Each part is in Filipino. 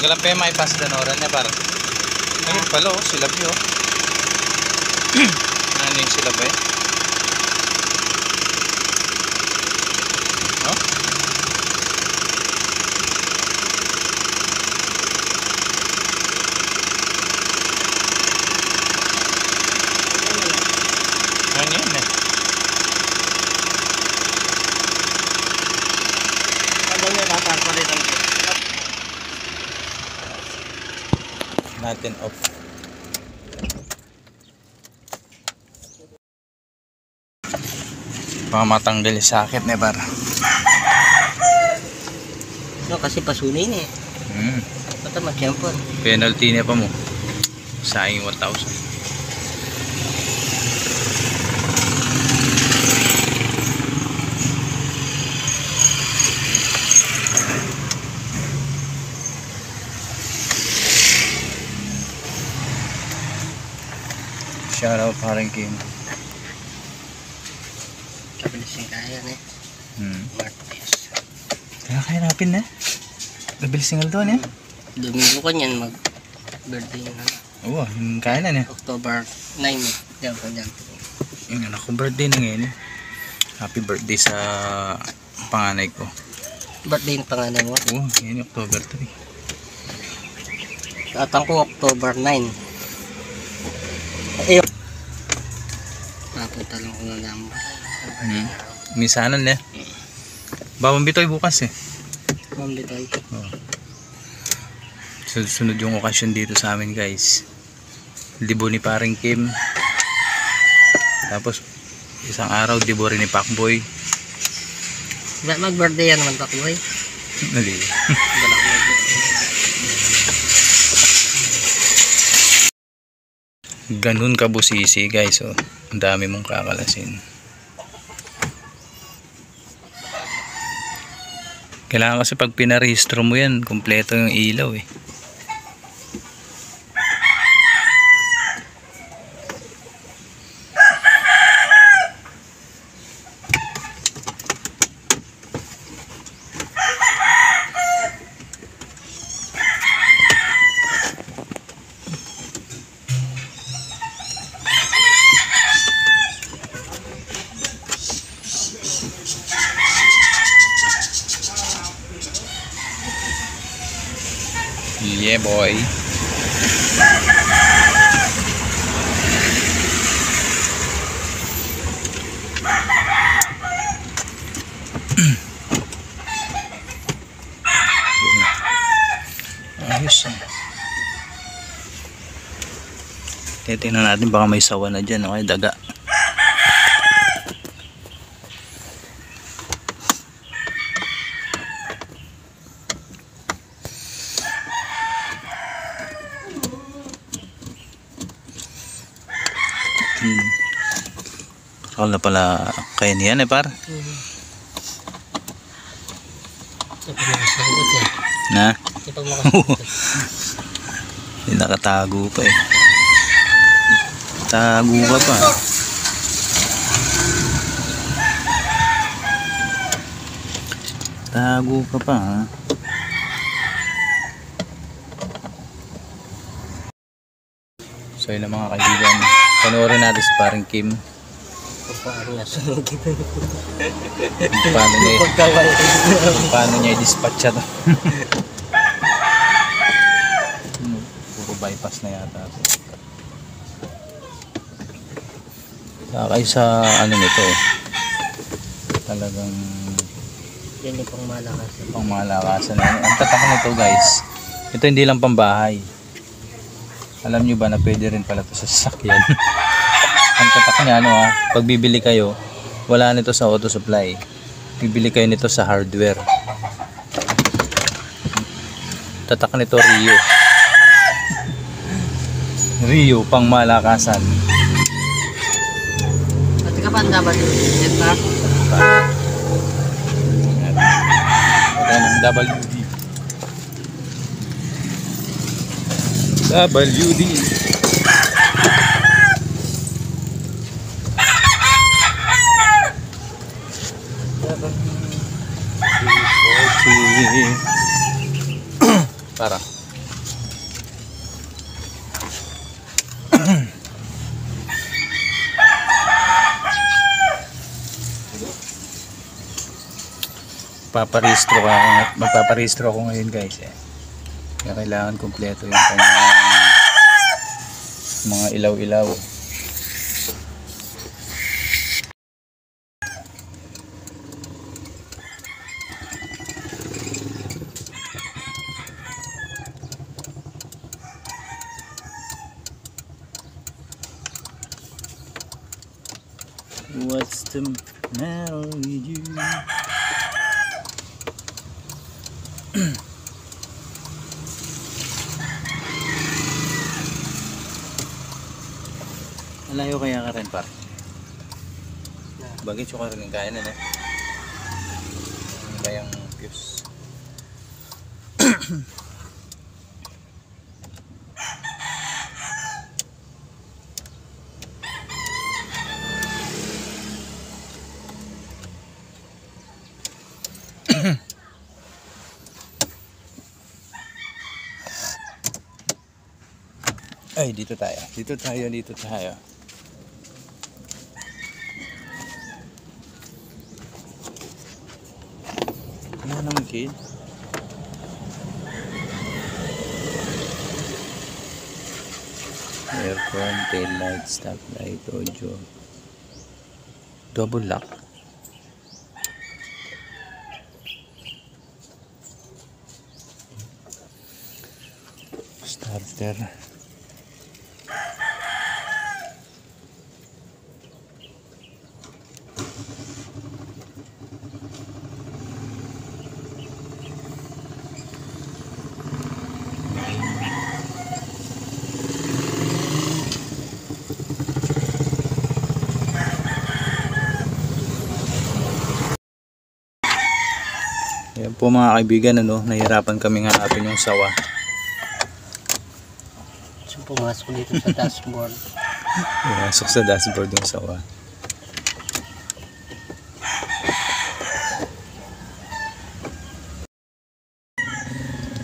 Magalang pa yung may pasdanoran niya parang. Ayun pala oh, sila view oh. Ano yung sila ba eh? Oh? Ano yun eh? Ano niya tatapalitan ko? Natin off. Baka matanggal yung sakit na bar. No, kasi pasunin eh. Basta mag-champion. Penalty niya pa mo. Sayang 1,000. Shout out parang Kim. Kabilis yung kaya na eh. Martes. Kaya hanapin na. Nabilis singal doon eh. Domingo ko niyan mag-birthday na. Oo, yung kaya na niya. October 9 eh. Diyan ko dyan. Yung anak kong birthday na ngayon eh. Happy birthday sa panganay ko. Birthday ng pangalan mo? Oo, ngayon October 3. Atang ko October 9. Ayun. Napunta lang ko na number. Misanan eh. Babang bitoy bukas eh. Mambitoy. Oh. Sunod yung okasyon dito sa amin guys. Libo ni paring Kim. Tapos isang araw libo rin ni Pacboy. Mag-birthday yan naman Pacboy. Nali. Ganun ka busisi guys oh. Ang dami mong kakalasin. Kailangan kasi pag pinarehistro mo yan, kumpleto yung ilaw eh. Yeah boy. Ayos ah. Titingnan natin baka may sawa na dyan o daga. Pakal na pala kaya niyan eh par. Na? Hindi nakatago pa eh. Tago ka pa. Tago ka pa ha. So yun lang mga kaibigan. Panoorin natin si parang Kim. Paano niya i-dispatch to. Puro bypass na yata. Sakay sa ano nito. Talagang yan yung pangmalakasan. Pangmalakasan. Ang tatak nito guys. Ito hindi lang pambahay. Alam nyo ba na pwede rin pala ito sa sasakyan. Ang tatak niya ano ha, pag bibili kayo, wala nito sa auto supply. Bibili kayo nito sa hardware. Tatak nito Rio. Rio pang malakasan. At ka pa ang dapat yung pa? Ito ng WD. WD. Para magpaparehistro ako ngayon guys eh. Kaya kailangan kumpleto yung kanyang mga ilaw-ilaw. What's the matter with you? Malayo kaya ka rin par? Bagay ka rin yung kaya na kayang fuse. Ay, dito tayo. Ano naman, kid? Aircon, tail light, stop light, audio. Double lock. Starter. Ayan po mga kaibigan, nahirapan kami hanapin yung sawa. So, pumasok dito sa dashboard. Pumasok sa dashboard yung sawa.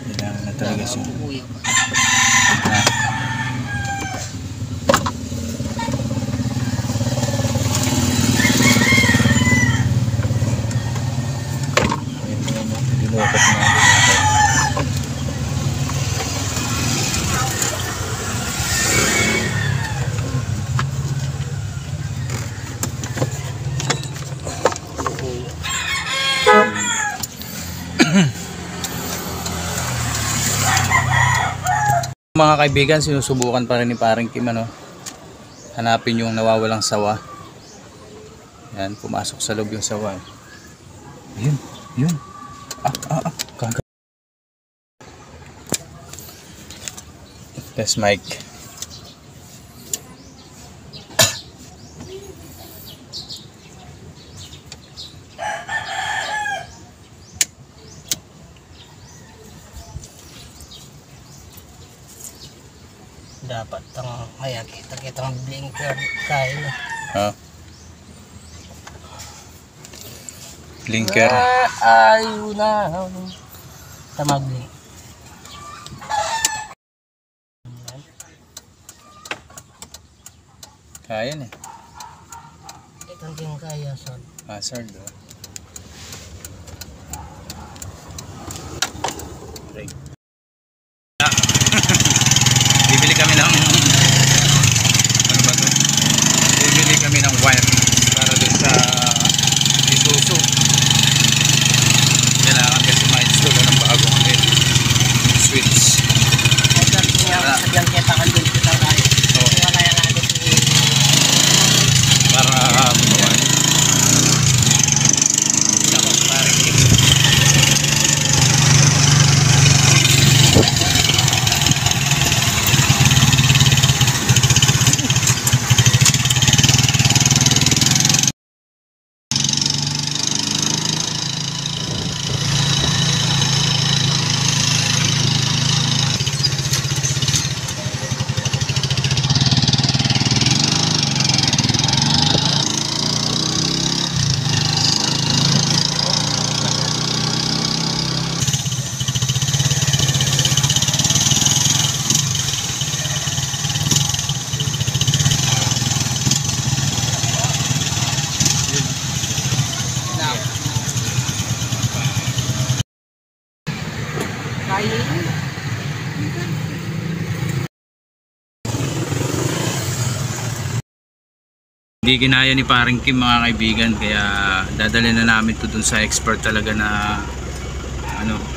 Kailangan na talaga siya. Dinukot natin. Mga kaibigan, sinusubukan pa rin ni Paring Kim hanapin yung nawawalang sawa. Yan, pumasok sa loob yung sawa. Yun. Kaga. Test mic. Dapat kaya kita ang blinker kaya na. Blinker. Ayaw na. Tamag-blink. Kaya na. Itong din kaya, son. Hazard Break. Bibili kami ng Bibili kami ng wire para dun sa Isuzu. Kailangan kasi ma-install ng bagong switch. Sadyang kita kan dun kita tayo. Wala yan natin para bumawan. Dapat Paring Kim. Hindi ginaya ni paring Kim mga kaibigan, kaya dadalhin na namin to dun sa expert talaga na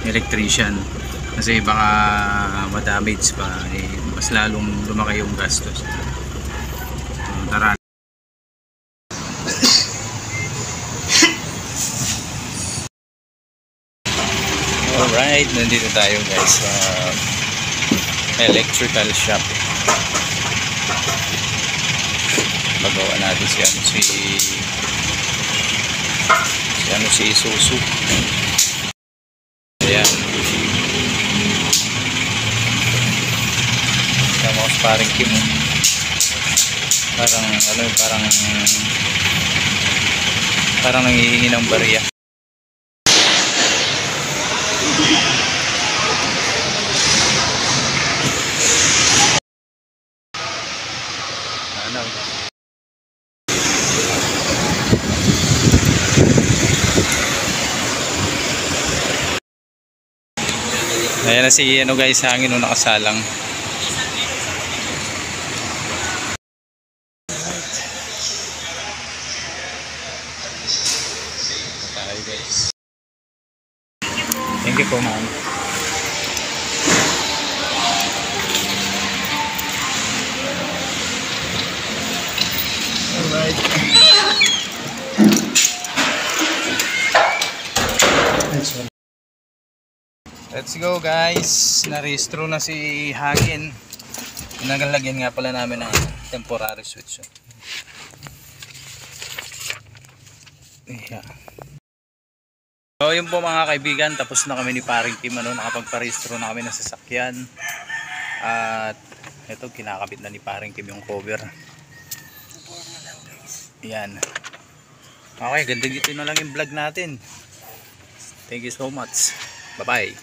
electrician, kasi baka ma-damage pa, mas lalong lumaki yung gastos. So, tara. Alright, nandito tayo guys sa electrical shop. Magawa natin si Isuzu. Ayan. Sama ko sa paring Kim. Parang nangihingi ng barya. Ayan na si guys, hangin nakasalang. Tayo guys. Thank you po ma'am. Alright. Let's go guys. Narehistro na si hangin. Nagalagyan nga pala namin ng temporary switch. Yeah. So yun po mga kaibigan, tapos na kami ni paring Kim, nakapagparehistro na kami ng sasakyan. At ito, kinakabit na ni paring Kim yung cover. Yan. Okay, ganda dito na lang yung vlog natin. Thank you so much. Bye bye.